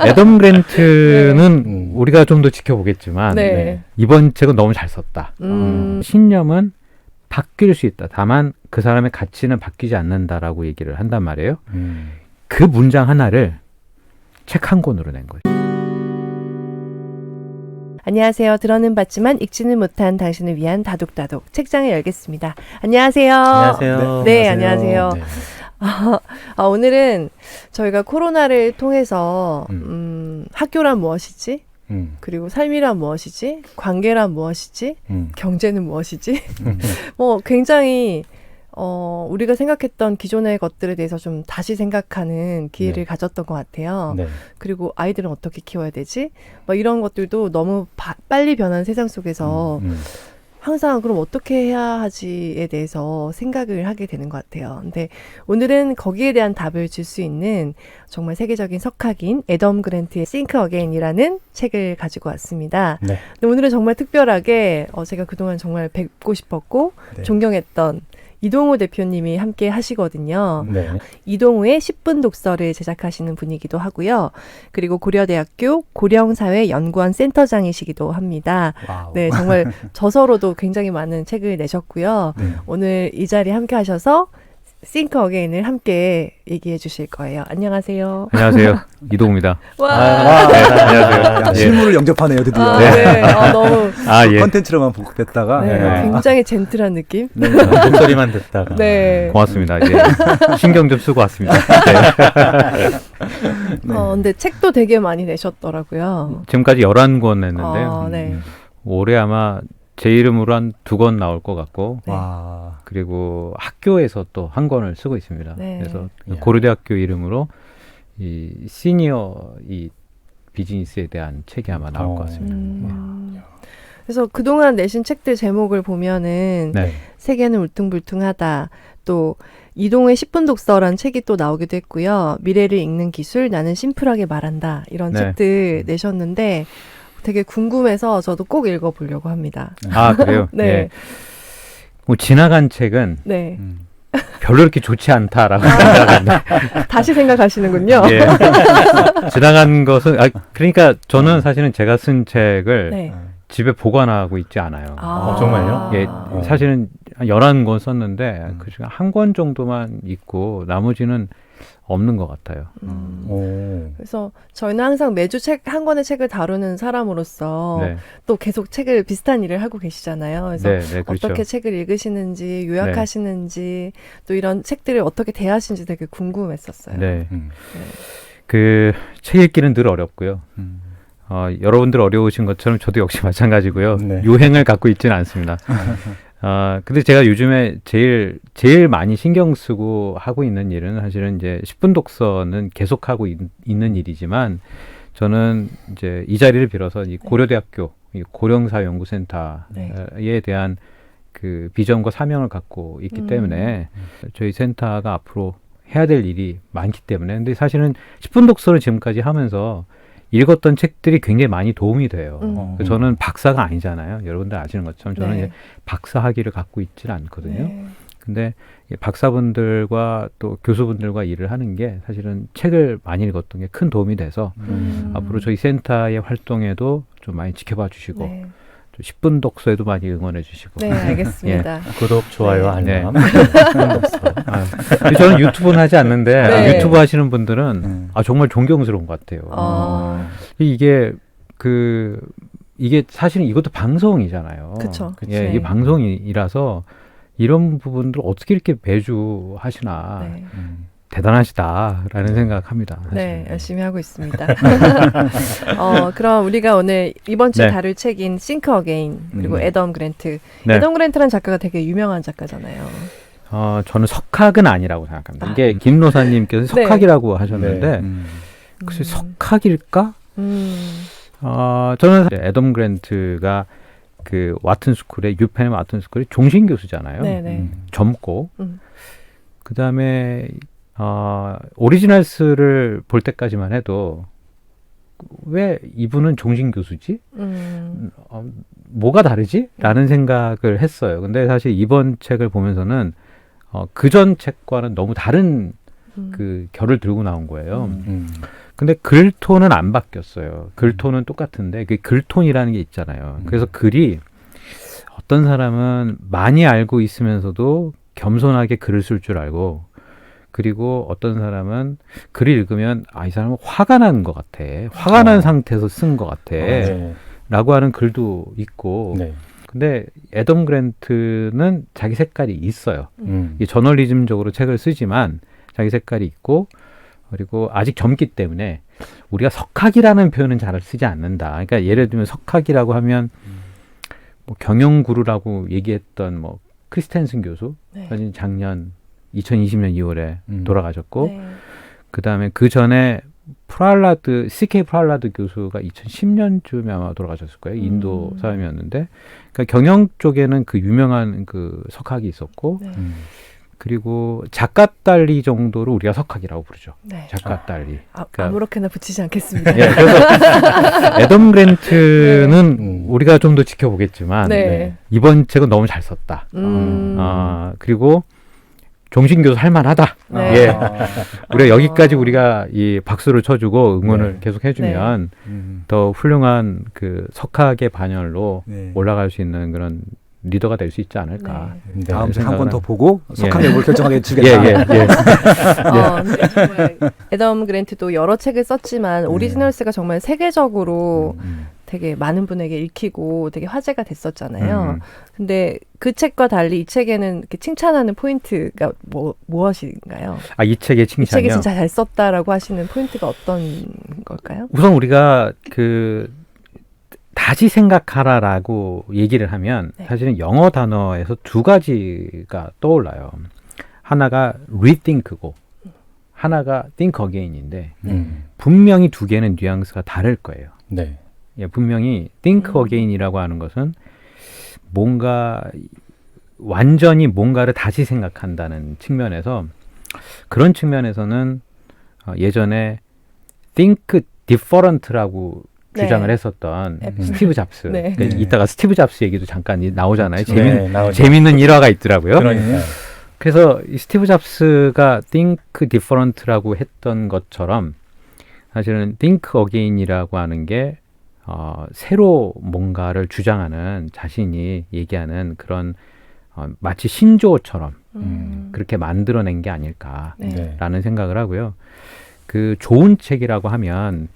애덤 그랜트는 우리가 좀 더 지켜보겠지만 네. 이번 책은 너무 잘 썼다. 신념은 바뀔 수 있다. 다만 그 사람의 가치는 바뀌지 않는다라고 얘기를 한단 말이에요. 그 문장 하나를 책 한 권으로 낸 거예요. 안녕하세요. 들어는 봤지만 읽지는 못한 당신을 위한 다독다독 책장을 열겠습니다. 안녕하세요. 안녕하세요. 네, 안녕하세요. 네. 오늘은 저희가 코로나를 통해서 학교란 무엇이지? 그리고 삶이란 무엇이지? 관계란 무엇이지? 경제는 무엇이지? 뭐 굉장히 우리가 생각했던 기존의 것들에 대해서 좀 다시 생각하는 기회를 가졌던 것 같아요. 네. 그리고 아이들은 어떻게 키워야 되지? 뭐 이런 것들도 너무 빨리 변하는 세상 속에서 항상 그럼 어떻게 해야 하지에 대해서 생각을 하게 되는 것 같아요. 근데 오늘은 거기에 대한 답을 줄 수 있는 정말 세계적인 석학인 애덤 그랜트의 Think Again이라는 책을 가지고 왔습니다. 네. 근데 오늘은 정말 특별하게 제가 그동안 정말 뵙고 싶었고 네. 존경했던 이동우 대표님이 함께 하시거든요. 네. 이동우의 10분 독서를 제작하시는 분이기도 하고요. 그리고 고려대학교 고령사회연구원 센터장이시기도 합니다. 와우. 네, 정말 저서로도 굉장히 많은 책을 내셨고요. 네. 오늘 이 자리에 함께 하셔서 Think Again을 함께 얘기해 주실 거예요. 안녕하세요. 안녕하세요. 이동우입니다. 와. 네, 안녕하세요. 야, 예. 실물을 영접하네요, 드디어. 네. 너무 예. 컨텐츠로만 보급됐다가. 네, 굉장히 젠틀한 느낌. 네. 목소리만 듣다가. 네. 고맙습니다. 이제 신경 좀 쓰고 왔습니다. 네. 네. 근데 책도 되게 많이 내셨더라고요. 지금까지 11권 했는데요. 네. 올해 아마 제 이름으로 한 2권 나올 것 같고 네. 와. 그리고 학교에서 또 한 권을 쓰고 있습니다. 네. 그래서 이야. 고려대학교 이름으로 이 시니어 이 비즈니스에 대한 책이 아마 나올 것 같습니다. 그래서 그동안 내신 책들 제목을 보면은 네. 세계는 울퉁불퉁하다. 또 이동우의 10분 독서라는 책이 또 나오기도 했고요. 미래를 읽는 기술, 나는 심플하게 말한다. 이런 네. 책들 내셨는데 되게 궁금해서 저도 꼭 읽어보려고 합니다. 아, 그래요? 네. 예. 뭐 지나간 책은 네. 별로 이렇게 좋지 않다라고 생각합니다. 다시 생각하시는군요. 예. 지나간 것은 그러니까 저는 사실은 제가 쓴 책을 네. 집에 보관하고 있지 않아요. 정말요? 예, 사실은 한 11권 썼는데 그중에 한 권 정도만 있고 나머지는 없는 것 같아요. 오. 그래서 저희는 항상 매주 책 한 권의 책을 다루는 사람으로서 네. 또 계속 책을 비슷한 일을 하고 계시잖아요. 그래서 네, 네, 그렇죠. 어떻게 책을 읽으시는지, 요약하시는지, 또 이런 책들을 어떻게 대하시는지 되게 궁금했었어요. 네. 그 책 읽기는 늘 어렵고요. 여러분들 어려우신 것처럼 저도 역시 마찬가지고요. 네. 유행을 갖고 있지는 않습니다. 근데 제가 요즘에 제일 많이 신경 쓰고 하고 있는 일은 사실은 이제 10분 독서는 계속하고 있는 일이지만 저는 이제 이 자리를 빌어서 이 고려대학교 이 고령사연구센터에 대한 그 비전과 사명을 갖고 있기 때문에 저희 센터가 앞으로 해야 될 일이 많기 때문에 근데 사실은 10분 독서를 지금까지 하면서 읽었던 책들이 굉장히 많이 도움이 돼요. 저는 박사가 아니잖아요. 여러분들 아시는 것처럼 저는 이제 박사 학위를 갖고 있지는 않거든요. 네. 근데 박사분들과 또 교수분들과 일을 하는 게 사실은 책을 많이 읽었던 게 큰 도움이 돼서 앞으로 저희 센터의 활동에도 좀 많이 지켜봐 주시고 네. 10분 독서에도 많이 응원해 주시고 네, 알겠습니다. 구독, 좋아요, 네. 알람. 저는 유튜브는 하지 않는데 네. 유튜브 하시는 분들은 정말 존경스러운 것 같아요. 이게 사실은 이것도 방송이잖아요. 그쵸. 예, 네. 이게 방송이라서 이런 부분들 어떻게 이렇게 매주 하시나 네. 대단하시다라는 생각합니다. 네, 열심히 하고 있습니다. 그럼 우리가 오늘 이번 주에 네. 다룰 책인 Think Again 그리고 애덤 그랜트. 네. 애덤 그랜트라는 작가가 되게 유명한 작가잖아요. 저는 석학은 아니라고 생각합니다. 이게 김노사님께서 석학이라고 하셨는데 글쎄 석학일까? 저는 애덤 그랜트가 그 와튼 스쿨의 유펜 와튼 스쿨의 종신 교수잖아요. 네네. 젊고 그 다음에 오리지널스를 볼 때까지만 해도 왜 이분은 종신 교수지? 뭐가 다르지? 라는 생각을 했어요. 근데 사실 이번 책을 보면서는 그전 책과는 너무 다른 그 결을 들고 나온 거예요. 근데 글톤은 안 바뀌었어요. 글톤은 똑같은데 그 글톤이라는 게 있잖아요. 그래서 글이 어떤 사람은 많이 알고 있으면서도 겸손하게 글을 쓸 줄 알고, 그리고 어떤 사람은 글을 읽으면 이 사람은 화가 나는 것 같아. 화가 난 상태에서 쓴 것 같아. 네. 라고 하는 글도 있고. 네. 근데 애덤 그랜트는 자기 색깔이 있어요. 이 저널리즘적으로 책을 쓰지만 자기 색깔이 있고, 그리고 아직 젊기 때문에 우리가 석학이라는 표현은 잘 쓰지 않는다. 그러니까 예를 들면 석학이라고 하면 뭐 경영구루라고 얘기했던 뭐 크리스텐슨 교수, 네. 작년 2020년 2월에 돌아가셨고, 네. 그 다음에 그 전에 CK 프랄라드 교수가 2010년쯤에 아마 돌아가셨을 거예요. 인도 사람이었는데, 그러니까 경영 쪽에는 그 유명한 그 석학이 있었고, 네. 그리고 작가딸리 정도로 우리가 석학이라고 부르죠. 네. 작가딸리. 아무렇게나 붙이지 않겠습니다. 예, 그래서 애덤 그랜트는 우리가 좀 더 지켜보겠지만 네. 이번 책은 너무 잘 썼다. 그리고 종신교수 할만하다. 네. 예, 우리가 여기까지 우리가 이 박수를 쳐주고 응원을 네. 계속 해주면 더 훌륭한 그 석학의 반열로 네. 올라갈 수 있는 그런 리더가 될 수 있지 않을까. 네. 다음 책 한 권 생각을 더 보고 석학 예. 내부를 결정하게 예, 해주겠다. 예, 예. 근데 정말 애덤 그랜트도 여러 책을 썼지만 오리지널스가 정말 세계적으로 되게 많은 분에게 읽히고 되게 화제가 됐었잖아요. 근데 그 책과 달리 이 책에는 이렇게 칭찬하는 포인트가 무엇인가요? 이 책의 이 책이 칭찬이요. 진짜 잘 썼다라고 하시는 포인트가 어떤 걸까요? 우선 우리가 그 다시 생각하라라고 얘기를 하면 네. 사실은 영어 단어에서 두 가지가 떠올라요. 하나가 rethink고 하나가 think again인데 분명히 두 개는 뉘앙스가 다를 거예요. 네. 예, 분명히 think again이라고 하는 것은 뭔가 완전히 뭔가를 다시 생각한다는 측면에서, 그런 측면에서는 예전에 think different라고 네. 주장을 했었던 애플. 스티브 잡스. 네. 그러니까 네. 이따가 스티브 잡스 얘기도 잠깐 나오잖아요. 네, 나오죠. 재밌는 일화가 있더라고요. 그러니까. 그래서 이 스티브 잡스가 think different라고 했던 것처럼 사실은 think again이라고 하는 게 새로 뭔가를 주장하는, 자신이 얘기하는 그런 마치 신조어처럼 그렇게 만들어낸 게 아닐까라는 네. 생각을 하고요. 그 좋은 책이라고 하면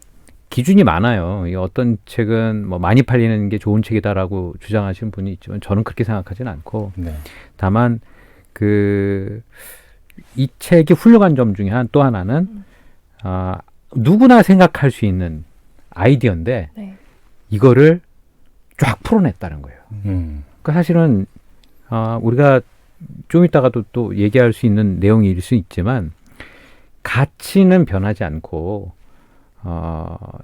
기준이 많아요. 이 어떤 책은 뭐 많이 팔리는 게 좋은 책이다라고 주장하시는 분이 있지만 저는 그렇게 생각하지는 않고, 네. 다만 이 책이 훌륭한 점 중에 또 하나는 누구나 생각할 수 있는 아이디어인데 네. 이거를 쫙 풀어냈다는 거예요. 그러니까 사실은 우리가 좀 이따가도 또 얘기할 수 있는 내용일 수 있지만 가치는 변하지 않고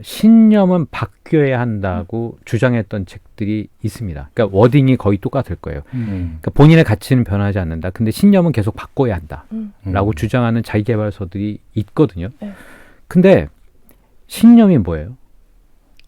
신념은 바뀌어야 한다고 주장했던 책들이 있습니다. 그러니까 워딩이 거의 똑같을 거예요. 그러니까 본인의 가치는 변하지 않는다. 근데 신념은 계속 바꿔야 한다라고 주장하는 자기계발서들이 있거든요. 네. 근데 신념이 뭐예요?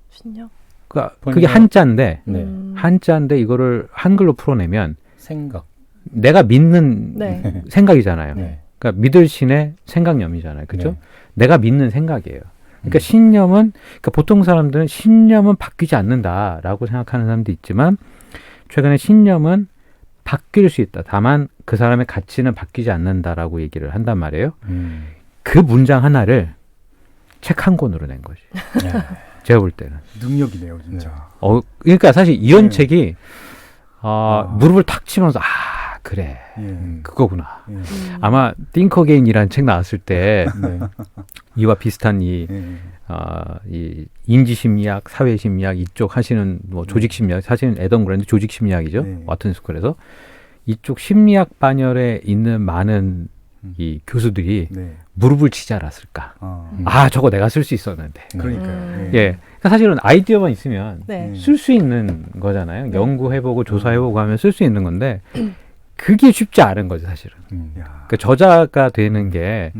신념? 그러니까 그게 한자인데 네. 한자인데 이거를 한글로 풀어내면 생각. 내가 믿는 네. 생각이잖아요. 네. 그러니까 믿을 신의 생각념이잖아요. 그렇죠? 네. 내가 믿는 생각이에요. 그러니까 신념은, 그러니까 보통 사람들은 신념은 바뀌지 않는다라고 생각하는 사람도 있지만 최근에 신념은 바뀔 수 있다. 다만 그 사람의 가치는 바뀌지 않는다라고 얘기를 한단 말이에요. 그 문장 하나를 책 한 권으로 낸 거지. 제가 볼 때는. 능력이네요, 진짜. 그러니까 사실 이런 네. 책이 무릎을 탁 치면서 그래 예. 그거구나. 예. 아마 Think Again이라는 책 나왔을 때 네. 이와 비슷한 이 인지심리학, 사회심리학 이쪽 하시는 뭐 조직심리학, 사실은 애덤 그랜트 조직심리학이죠. 네. 와튼 스쿨에서 이쪽 심리학 반열에 있는 많은 이 교수들이 네. 무릎을 치지 않았을까. 저거 내가 쓸 수 있었는데. 그러니까요. 예. 그러니까 사실은 아이디어만 있으면 네. 쓸 수 있는 거잖아요. 네. 연구해보고 조사해보고 하면 쓸 수 있는 건데 그게 쉽지 않은 거죠, 사실은. 야. 그러니까 저자가 되는 게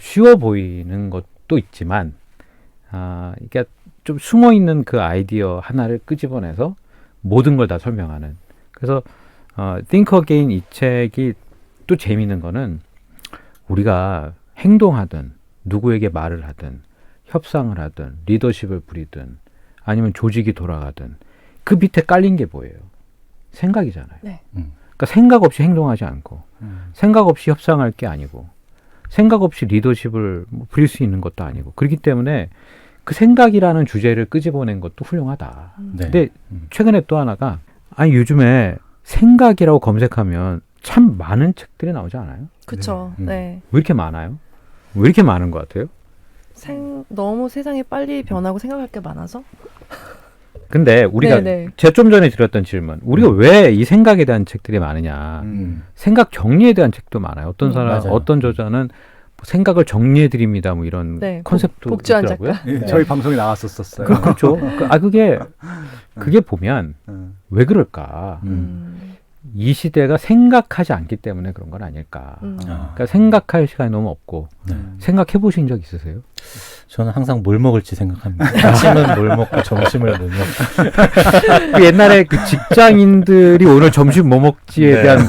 쉬워 보이는 것도 있지만 그러니까 좀 숨어 있는 그 아이디어 하나를 끄집어내서 모든 걸 다 설명하는. 그래서 Think Again 이 책이 또 재미있는 거는 우리가 행동하든 누구에게 말을 하든 협상을 하든 리더십을 부리든 아니면 조직이 돌아가든 그 밑에 깔린 게 뭐예요? 생각이잖아요. 네. 그러니까 생각 없이 행동하지 않고 생각 없이 협상할 게 아니고 생각 없이 리더십을 뭐 부릴 수 있는 것도 아니고 그렇기 때문에 그 생각이라는 주제를 끄집어낸 것도 훌륭하다. 네. 근데 최근에 또 하나가 아니 요즘에 생각이라고 검색하면 참 많은 책들이 나오지 않아요? 그쵸. 네. 네. 왜 이렇게 많아요? 왜 이렇게 많은 것 같아요? 너무 세상이 빨리 변하고 생각할 게 많아서? 근데 우리가 네네. 제가 좀 전에 드렸던 질문 우리가 왜 이 생각에 대한 책들이 많으냐 생각 정리에 대한 책도 많아요. 어떤 사람 맞아요. 어떤 저자는 뭐 생각을 정리해 드립니다 뭐 이런 네, 컨셉도 복주한 있더라고요. 작가. 예, 네. 저희 방송에 나왔었어요. 그렇죠. 그게 보면 왜 그럴까? 이 시대가 생각하지 않기 때문에 그런 건 아닐까? 아. 그러니까 생각할 시간이 너무 없고 네. 생각해 보신 적 있으세요? 저는 항상 뭘 먹을지 생각합니다. 아침은 뭘 먹고 점심을 뭐 먹고. 그 옛날에 그 직장인들이 오늘 점심 뭐 먹지에 네. 대한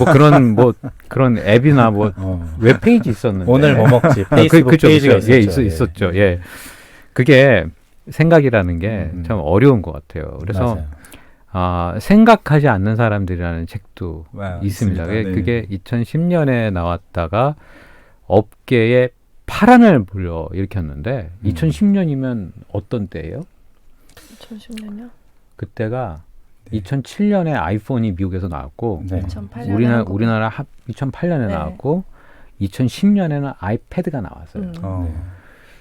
뭐 그런 앱이나 뭐 웹페이지 있었는데 오늘 뭐 먹지 페이스북 그쵸, 페이지가 그쵸. 있었죠. 예, 있었죠. 예. 그게 생각이라는 게 참 음. 어려운 것 같아요. 그래서 맞아요. 생각하지 않는 사람들이라는 책도 와, 있습니다. 있습니다. 네. 그게 2010년에 나왔다가 업계에 파란을 불러 일으켰는데 2010년이면 어떤 때예요? 2010년이요? 그때가 2007년에 아이폰이 미국에서 나왔고 네. 2008년에 우리나라 2008년에 네. 나왔고 2010년에는 아이패드가 나왔어요. 어.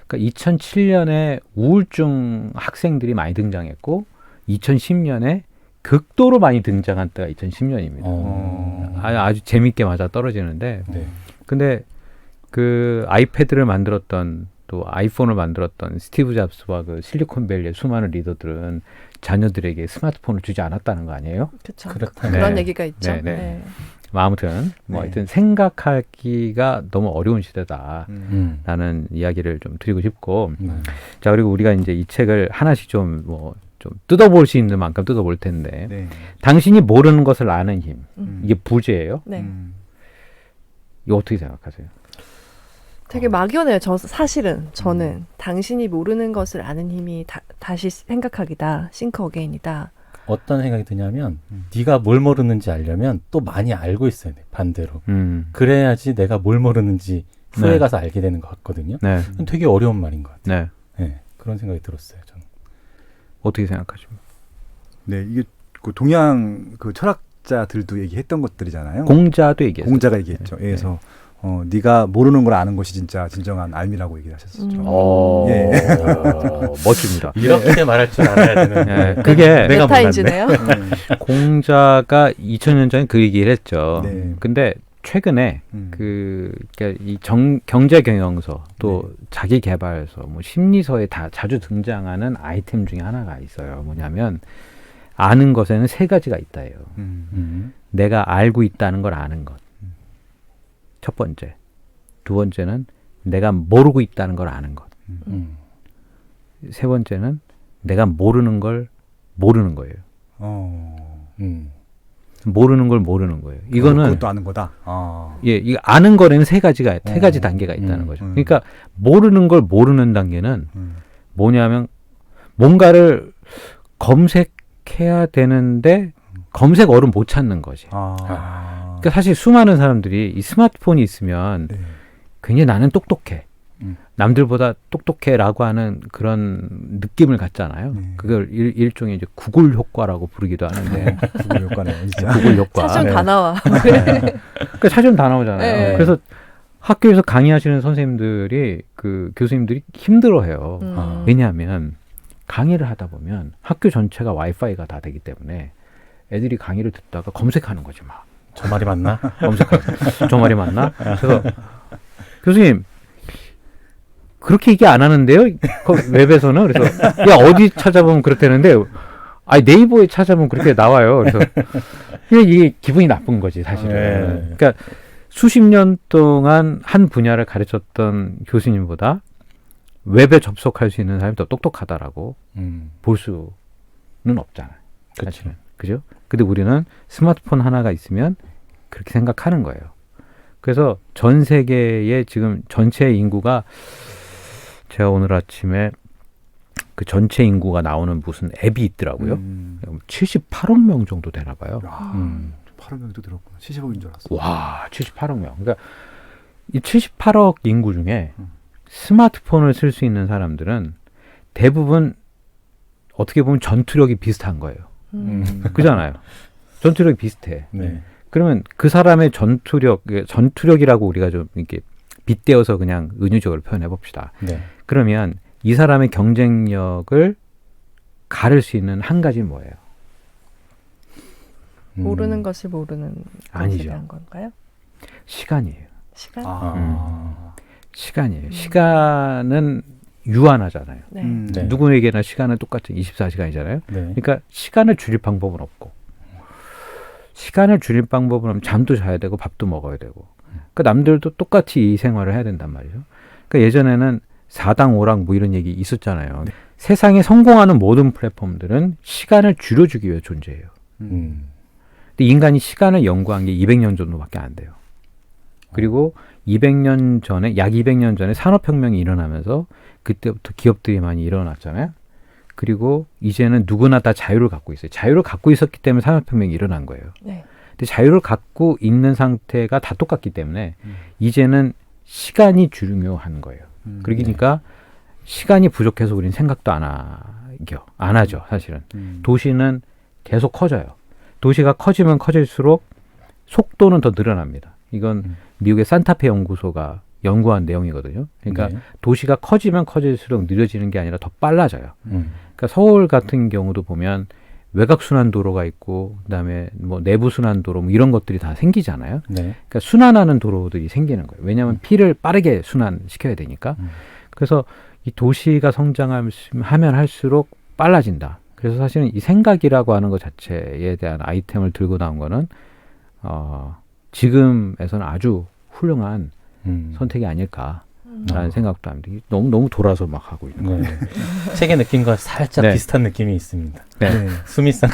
그러니까 2007년에 우울증 학생들이 많이 등장했고 2010년에 극도로 많이 등장한 때가 2010년입니다. 아주 재밌게 맞아 떨어지는데 네. 근데 그 아이패드를 만들었던 또 아이폰을 만들었던 스티브 잡스와 그 실리콘밸리의 수많은 리더들은 자녀들에게 스마트폰을 주지 않았다는 거 아니에요? 그쵸. 그렇다면 그런 네. 얘기가 있죠. 네, 네. 네. 아무튼 뭐 네. 하여튼 생각하기가 너무 어려운 시대다. 라는 이야기를 좀 드리고 싶고 자 그리고 우리가 이제 이 책을 하나씩 좀 뜯어볼 수 있는 만큼 뜯어볼 텐데 네. 당신이 모르는 것을 아는 힘 이게 부제예요. 네. 이거 어떻게 생각하세요? 되게 막연해요. 사실은 저는 당신이 모르는 것을 아는 힘이 다시 생각하기다. 싱크 어게인이다. 어떤 생각이 드냐면 네가 뭘 모르는지 알려면 또 많이 알고 있어야 돼. 반대로. 그래야지 내가 뭘 모르는지 후에 네. 가서 알게 되는 것 같거든요. 네. 되게 어려운 말인 것 같아요. 네. 네, 그런 생각이 들었어요. 저는. 어떻게 생각하십니까? 네, 이게 그 동양 그 철학자들도 얘기했던 것들이잖아요. 공자도 얘기했어요. 공자가 얘기했죠. 그래서 네가 모르는 걸 아는 것이 진짜 진정한 알미라고 얘기를 하셨었죠. 예. 멋집니다. 이렇게 말할 줄 알아야 되는. 네, 그게 내가 메타인지네요. 공자가 2000년 전에 그 얘기를 했죠. 네. 근데 최근에 그러니까 이 경제 경영서 또 자기 개발서 뭐 심리서에 다 자주 등장하는 아이템 중에 하나가 있어요. 뭐냐면 아는 것에는 세 가지가 있다예요. 내가 알고 있다는 걸 아는 것. 첫 번째. 두 번째는 내가 모르고 있다는 걸 아는 것. 세 번째는 내가 모르는 걸 모르는 거예요. 모르는 걸 모르는 거예요. 이거는 그것도 아는 거다. 예, 이거 아는 거에는 세 가지 단계가 있다는 거죠. 그러니까 모르는 걸 모르는 단계는 뭐냐면 뭔가를 검색해야 되는데 검색어를 못 찾는 거지. 그러니까 사실 수많은 사람들이 이 스마트폰이 있으면 네. 굉장히 나는 똑똑해. 남들보다 똑똑해라고 하는 그런 느낌을 갖잖아요. 그걸 일종의 이제 구글 효과라고 부르기도 하는데 구글 효과네요, 진짜. 구글 효과. 찾으면 다 나와. 그러니까 찾으면 다 나오잖아요. 네. 그래서 학교에서 강의하시는 선생님들이 그 교수님들이 힘들어해요. 왜냐하면 강의를 하다 보면 학교 전체가 와이파이가 다 되기 때문에 애들이 강의를 듣다가 검색하는 거지 막. 저 말이 맞나? 검색하고 저 말이 맞나? 그래서 교수님 그렇게 얘기 안 하는데요? 그 웹에서는 그래서 야 어디 찾아보면 그렇다는데 아니 네이버에 찾아보면 그렇게 나와요. 그래서 이게 기분이 나쁜 거지 사실은. 네. 그러니까 수십 년 동안 한 분야를 가르쳤던 교수님보다 웹에 접속할 수 있는 사람이 더 똑똑하다라고 볼 수는 없잖아요. 사실은. 그죠? 근데 우리는 스마트폰 하나가 있으면 그렇게 생각하는 거예요. 그래서 전 세계의 지금 전체 인구가 제가 오늘 아침에 그 전체 인구가 나오는 무슨 앱이 있더라고요. 78억 명 정도 되나 봐요. 8억 명도 들었구나. 70억인 줄 알았어. 와, 78억 명. 그러니까 이 78억 인구 중에 스마트폰을 쓸 수 있는 사람들은 대부분 어떻게 보면 전투력이 비슷한 거예요. 그잖아요. 전투력이 비슷해. 네. 그러면 그 사람의 전투력이라고 우리가 좀 이렇게 빗대어서 그냥 은유적으로 표현해 봅시다. 네. 그러면 이 사람의 경쟁력을 가를 수 있는 한 가지는 뭐예요? 모르는 것을 모르는 아니죠. 것에 대한 건가요? 시간이에요. 시간? 시간이에요. 시간은 유한하잖아요. 네. 네. 누구에게나 시간은 똑같은 24시간이잖아요. 네. 그러니까 시간을 줄일 방법은 없고 시간을 줄일 방법은 없으면 잠도 자야 되고 밥도 먹어야 되고 그러니까 남들도 똑같이 이 생활을 해야 된단 말이죠. 그러니까 예전에는 4당 5랑 뭐 이런 얘기 있었잖아요. 세상에 성공하는 모든 플랫폼들은 시간을 줄여주기 위해 존재해요. 근데 인간이 시간을 연구한 게 200년 정도밖에 안 돼요. 그리고 200년 전에 약 200년 전에 산업혁명이 일어나면서 그때부터 기업들이 많이 일어났잖아요. 그리고 이제는 누구나 다 자유를 갖고 있어요. 자유를 갖고 있었기 때문에 산업혁명이 일어난 거예요. 네. 근데 자유를 갖고 있는 상태가 다 똑같기 때문에 이제는 시간이 중요한 거예요. 그러니까 시간이 부족해서 우리는 생각도 안 하죠. 사실은. 도시는 계속 커져요. 도시가 커지면 커질수록 속도는 더 늘어납니다. 이건 미국의 산타페 연구소가 연구한 내용이거든요. 그러니까 네. 도시가 커지면 커질수록 느려지는 게 아니라 더 빨라져요. 그러니까 서울 같은 경우도 보면 외곽순환도로가 있고 그다음에 뭐 내부순환도로 뭐 이런 것들이 다 생기잖아요. 네. 그러니까 순환하는 도로들이 생기는 거예요. 왜냐하면 피를 빠르게 순환시켜야 되니까. 그래서 이 도시가 성장하면 할수록 빨라진다. 그래서 사실은 이 생각이라고 하는 것 자체에 대한 아이템을 들고 나온 거는 지금에서는 아주 훌륭한 선택이 아닐까라는 생각도 합니다. 너무 돌아서 막 하고 있는 거예요. 네. 책의 느낌과 살짝 네. 비슷한 느낌이 있습니다. 네. 수미상.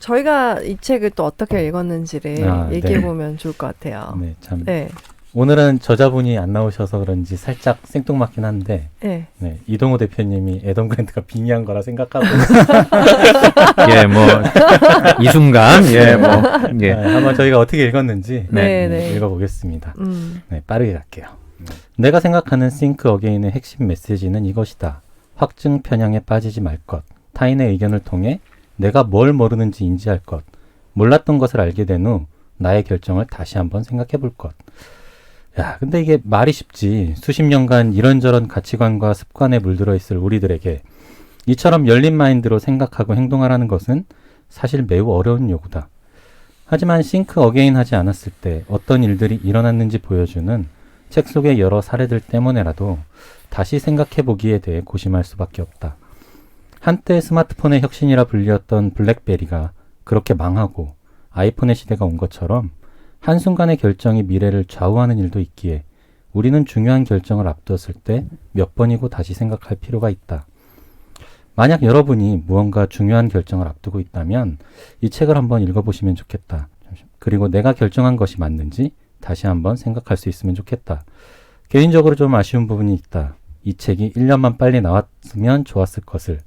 저희가 이 책을 또 어떻게 읽었는지를 네. 얘기해 보면 좋을 것 같아요. 네, 참. 네. 오늘은 저자분이 안 나오셔서 그런지 살짝 생뚱맞긴 한데, 네. 네, 이동호 대표님이 애덤 그랜트가 빙의한 거라 생각하고 예, 뭐 이 순간 네, 한번 저희가 어떻게 읽었는지 네. 읽어보겠습니다. 네, 빠르게 갈게요. 내가 생각하는 Think Again의 핵심 메시지는 이것이다. 확증 편향에 빠지지 말 것. 타인의 의견을 통해 내가 뭘 모르는지 인지할 것. 몰랐던 것을 알게 된 후 나의 결정을 다시 한번 생각해 볼 것. 야, 근데 이게 말이 쉽지. 수십 년간 이런저런 가치관과 습관에 물들어 있을 우리들에게 이처럼 열린 마인드로 생각하고 행동하라는 것은 사실 매우 어려운 요구다. 하지만 싱크 어게인 하지 않았을 때 어떤 일들이 일어났는지 보여주는 책 속의 여러 사례들 때문에라도 다시 생각해 보기에 대해 고심할 수밖에 없다. 한때 스마트폰의 혁신이라 불리었던 블랙베리가 그렇게 망하고 아이폰의 시대가 온 것처럼 한순간의 결정이 미래를 좌우하는 일도 있기에 우리는 중요한 결정을 앞두었을 때 몇 번이고 다시 생각할 필요가 있다. 만약 여러분이 무언가 중요한 결정을 앞두고 있다면 이 책을 한번 읽어보시면 좋겠다. 그리고 내가 결정한 것이 맞는지 다시 한번 생각할 수 있으면 좋겠다. 개인적으로 좀 아쉬운 부분이 있다. 이 책이 1년만 빨리 나왔으면 좋았을 것을.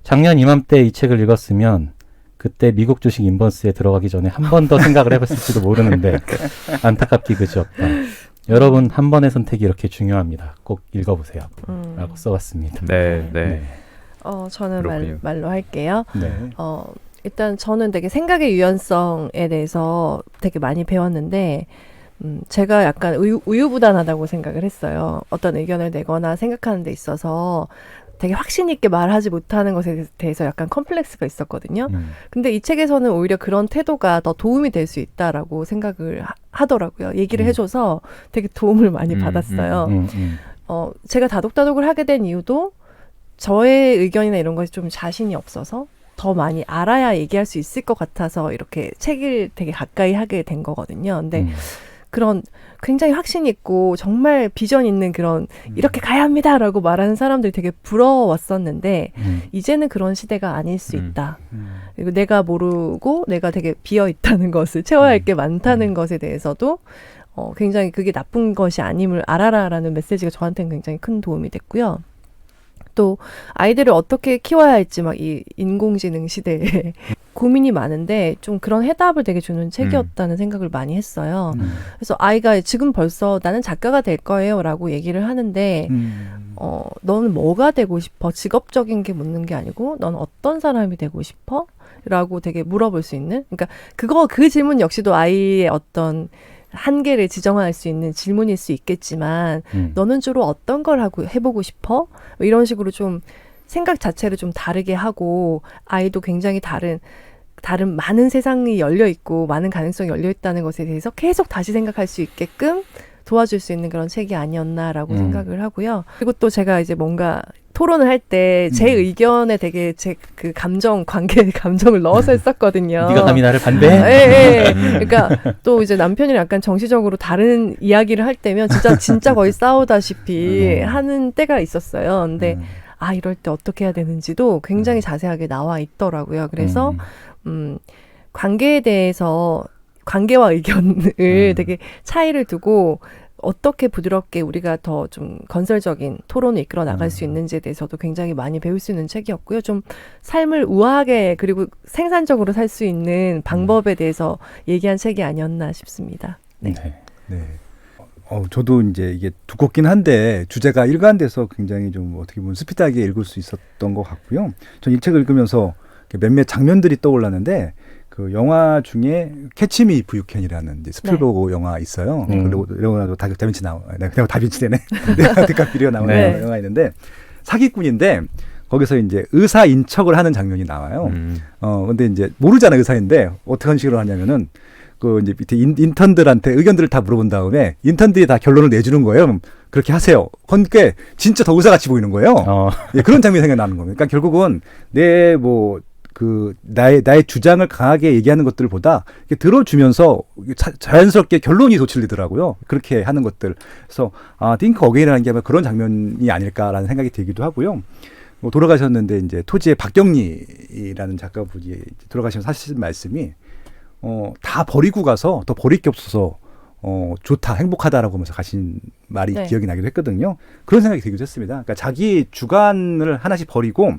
작년 이맘때 이 책을 읽었으면 그때 미국 주식 인버스에 들어가기 전에 한 번 더 생각을 해봤을지도 모르는데 안타깝기 그지없다. 여러분 한 번의 선택이 이렇게 중요합니다. 꼭 읽어보세요. 라고 써봤습니다. 네. 저는 그렇군요. 말로 할게요. 네. 일단 저는 되게 생각의 유연성에 대해서 되게 많이 배웠는데 제가 약간 우유부단하다고 생각을 했어요. 어떤 의견을 내거나 생각하는 데 있어서 되게 확신 있게 말하지 못하는 것에 대해서 약간 컴플렉스가 있었거든요. 근데 이 책에서는 오히려 그런 태도가 더 도움이 될 수 있다라고 생각을 하더라고요. 얘기를 해줘서 되게 도움을 많이 받았어요. 제가 다독다독을 하게 된 이유도 저의 의견이나 이런 것이 좀 자신이 없어서 더 많이 알아야 얘기할 수 있을 것 같아서 이렇게 책을 되게 가까이 하게 된 거거든요. 근데 그런 굉장히 확신 있고 정말 비전 있는 그런 이렇게 가야 합니다라고 말하는 사람들이 되게 부러웠었는데 이제는 그런 시대가 아닐 수 있다. 그리고 내가 모르고 내가 되게 비어 있다는 것을 채워야 할 게 많다는 것에 대해서도 굉장히 그게 나쁜 것이 아님을 알아라라는 메시지가 저한테는 굉장히 큰 도움이 됐고요. 또 아이들을 어떻게 키워야 할지 막 이 인공지능 시대에 고민이 많은데 좀 그런 해답을 되게 주는 책이었다는 생각을 많이 했어요. 그래서 아이가 지금 벌써 나는 작가가 될 거예요 라고 얘기를 하는데 너는 뭐가 되고 싶어? 직업적인 게 묻는 게 아니고 넌 어떤 사람이 되고 싶어? 라고 되게 물어볼 수 있는, 그러니까 그 질문 역시도 아이의 어떤 한계를 지정할 수 있는 질문일 수 있겠지만 너는 주로 어떤 걸 하고 해보고 싶어? 이런 식으로 좀 생각 자체를 좀 다르게 하고 아이도 굉장히 다른 많은 세상이 열려 있고 많은 가능성이 열려 있다는 것에 대해서 계속 다시 생각할 수 있게끔 도와줄 수 있는 그런 책이 아니었나라고 생각을 하고요. 그리고 또 제가 이제 뭔가 토론을 할 때 제 의견에 되게 제 그 관계 감정을 넣어서 했었거든요. 네가 감히 나를 반대해? 예. 그러니까 또 이제 남편이랑 약간 정치적으로 다른 이야기를 할 때면 진짜 거의 싸우다시피 하는 때가 있었어요. 근데 이럴 때 어떻게 해야 되는지도 굉장히 자세하게 나와 있더라고요. 그래서 관계에 대해서 관계와 의견을 되게 차이를 두고 어떻게 부드럽게 우리가 더 좀 건설적인 토론을 이끌어 나갈 수 있는지에 대해서도 굉장히 많이 배울 수 있는 책이었고요. 좀 삶을 우아하게 그리고 생산적으로 살 수 있는 방법에 대해서 얘기한 책이 아니었나 싶습니다. 네. 네. 저도 이제 이게 두껍긴 한데 주제가 일관돼서 굉장히 좀 어떻게 보면 스피드하게 읽을 수 있었던 것 같고요. 전 이 책을 읽으면서 몇몇 장면들이 떠올랐는데 그 영화 중에 캐치 미 이프 유 캔이라는 이제 스필버그 영화 있어요. 그리고 레오나르도 다빈치 내가 다빈치 되네. 레오나르도 디카프리오 나오는 영화 있는데 사기꾼인데 거기서 이제 의사 인척을 하는 장면이 나와요. 근데 이제 모르잖아 의사인데 어떻게 식으로 하냐면은 그 이제 밑에 인턴들한테 의견들을 다 물어본 다음에 인턴들이 다 결론을 내주는 거예요. 그럼 그렇게 하세요. 그러니까 진짜 더 의사같이 보이는 거예요. 예, 그런 장면이 생각나는 겁니다. 그러니까 결국은 나의 주장을 강하게 얘기하는 것들보다 이렇게 들어주면서 자연스럽게 결론이 도출되더라고요. 그렇게 하는 것들. 그래서 Think Again이라는 게 아마 그런 장면이 아닐까라는 생각이 들기도 하고요. 돌아가셨는데 이제 토지의 박경리라는 작가분이 돌아가시면서 하신 말씀이 다 버리고 가서 더 버릴 게 없어서 좋다, 행복하다라고 하면서 가신 말이 기억이 나기도 했거든요. 그런 생각이 들기도 했습니다. 그러니까 자기 주관을 하나씩 버리고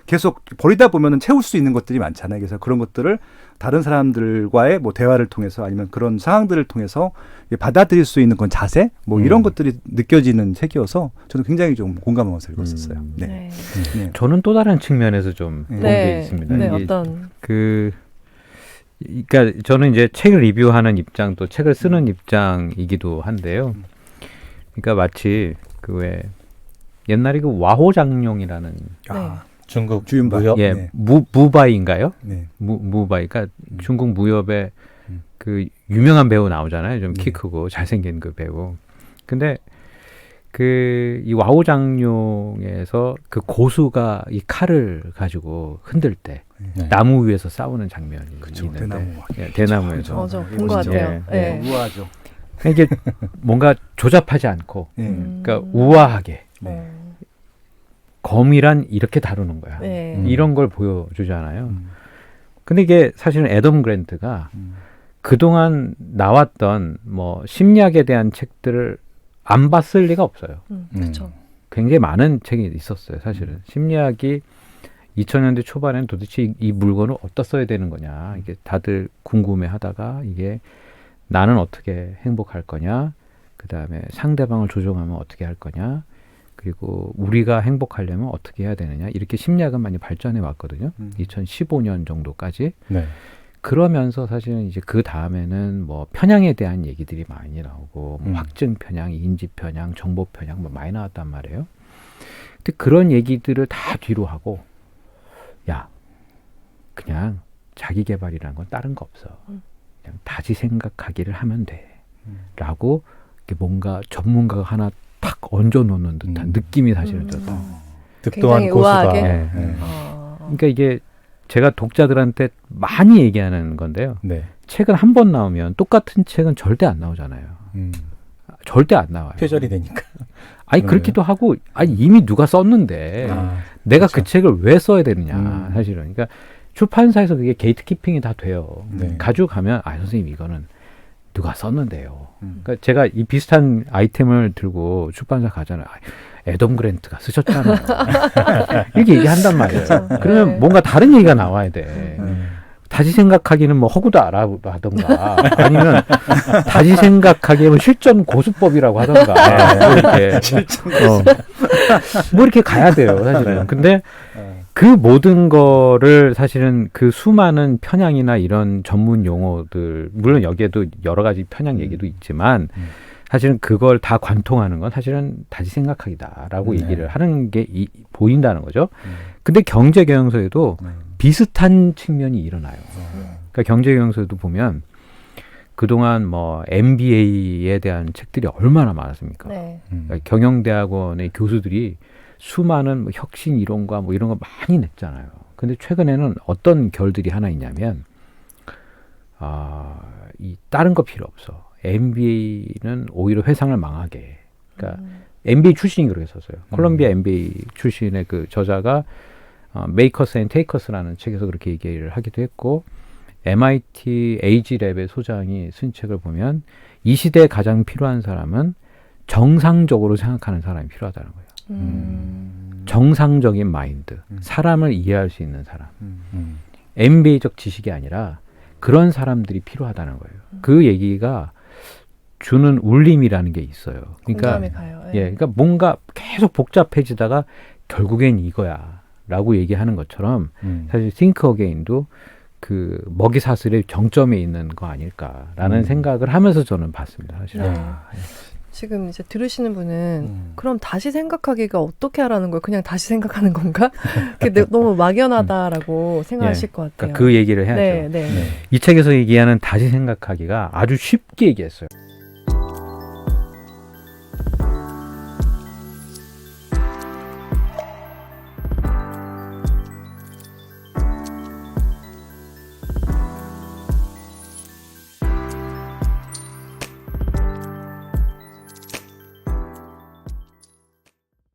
계속 버리다 보면은 채울 수 있는 것들이 많잖아요. 그래서 그런 것들을 다른 사람들과의 뭐 대화를 통해서 아니면 그런 상황들을 통해서 받아들일 수 있는 그런 자세 뭐 이런 것들이 느껴지는 책이어서 저는 굉장히 좀 공감하면서 읽었었어요. 네. 네. 저는 또 다른 측면에서 좀 본 게 있습니다. 네, 이게 어떤 그러니까 저는 이제 책을 리뷰하는 입장 또 책을 쓰는 입장이기도 한데요. 그러니까 마치 그 왜 옛날에 그 와호장룡이라는 중국 주윤발. 무협. 예, 무바이인가요? 네. 무바이. 그러니까 중국 무협의 그 유명한 배우 나오잖아요. 좀 키 크고 잘생긴 그 배우. 근데 그 이 와호장룡에서 그 고수가 이 칼을 가지고 흔들 때 나무 위에서 싸우는 장면이 있는데 대나무에서 본 것 같아요. 네. 우아하죠. 이게 뭔가 조잡하지 않고 그러니까 우아하게 검이란 이렇게 다루는 거야. 이런 걸 보여주잖아요. 근데 이게 사실은 애덤 그랜트가 그동안 나왔던 뭐 심리학에 대한 책들을 안 봤을 리가 없어요. 그렇죠. 굉장히 많은 책이 있었어요. 사실은 심리학이 2000년대 초반에는 도대체 이 물건을 어디다 써야 되는 거냐 이게 다들 궁금해하다가 이게 나는 어떻게 행복할 거냐, 그 다음에 상대방을 조종하면 어떻게 할 거냐, 그리고 우리가 행복하려면 어떻게 해야 되느냐 이렇게 심리학은 많이 발전해 왔거든요. 2015년 정도까지. 네. 그러면서 사실은 이제 그 다음에는 뭐 편향에 대한 얘기들이 많이 나오고 뭐 확증 편향, 인지 편향, 정보 편향 뭐 많이 나왔단 말이에요. 근데 그런 얘기들을 다 뒤로 하고 야 그냥 자기 개발이라는 건 다른 거 없어. 그냥 다시 생각하기를 하면 돼라고 뭔가 전문가가 하나 탁 얹어놓는 듯한 느낌이 사실은 들었다. 득도한 고수가. 네. 그러니까 이게 제가 독자들한테 많이 얘기하는 건데요. 네. 책은 한 번 나오면 똑같은 책은 절대 안 나오잖아요. 절대 안 나와요. 표절이 되니까. 아니 그렇기도 하고 이미 누가 썼는데 내가 그렇죠. 그 책을 왜 써야 되느냐 사실은. 그러니까 출판사에서 그게 게이트키핑이 다 돼요. 네. 가지고 가면 선생님 이거는 누가 썼는데요. 그러니까 제가 이 비슷한 아이템을 들고 출판사 가잖아요. 애덤 그랜트가 쓰셨잖아요. 이렇게 얘기한단 말이에요. 그러면 네. 뭔가 다른 얘기가 나와야 돼. 다시 생각하기는 뭐 허구도 알아라던가 아니면 다시 생각하기에는 실전 고수법이라고 하던가 뭐 이렇게 뭐 이렇게 가야 돼요 사실은. 근데 그 모든 거를 사실은 그 수많은 편향이나 이런 전문 용어들 물론 여기에도 여러 가지 편향 얘기도 있지만 사실은 그걸 다 관통하는 건 사실은 다시 생각하기다라고 얘기를 하는 게 보인다는 거죠. 근데 경제 경영서에도 비슷한 측면이 일어나요. 그러니까 경제 경영서에도 보면 그동안 뭐 MBA에 대한 책들이 얼마나 많았습니까? 네. 그러니까 경영대학원의 교수들이 수많은 뭐 혁신 이론과 뭐 이런 거 많이 냈잖아요. 근데 최근에는 어떤 결들이 하나 있냐면 이 다른 거 필요 없어. MBA는 오히려 회상을 망하게 해. 그러니까 MBA 출신이 그렇게 썼어요. 콜롬비아 MBA 출신의 그 저자가 메이커스 앤 테이커스라는 책에서 그렇게 얘기를 하기도 했고 MIT AG랩의 소장이 쓴 책을 보면 이 시대에 가장 필요한 사람은 정상적으로 생각하는 사람이 필요하다는 거예요. 정상적인 마인드, 사람을 이해할 수 있는 사람. MBA적 지식이 아니라 그런 사람들이 필요하다는 거예요. 그 얘기가 주는 울림이라는 게 있어요. 그러니까, 공감이 가요. 예, 그러니까 뭔가 계속 복잡해지다가 결국엔 이거야라고 얘기하는 것처럼 사실 Think Again도 그 먹이 사슬의 정점에 있는 거 아닐까라는 생각을 하면서 저는 봤습니다. 사실. 네. 지금 이제 들으시는 분은 그럼 다시 생각하기가 어떻게 하라는 거예요? 그냥 다시 생각하는 건가? 그게 너무 막연하다라고 생각하실 것 같아요. 그러니까 그 얘기를 해야죠. 네, 네. 이 책에서 얘기하는 다시 생각하기가 아주 쉽게 얘기했어요.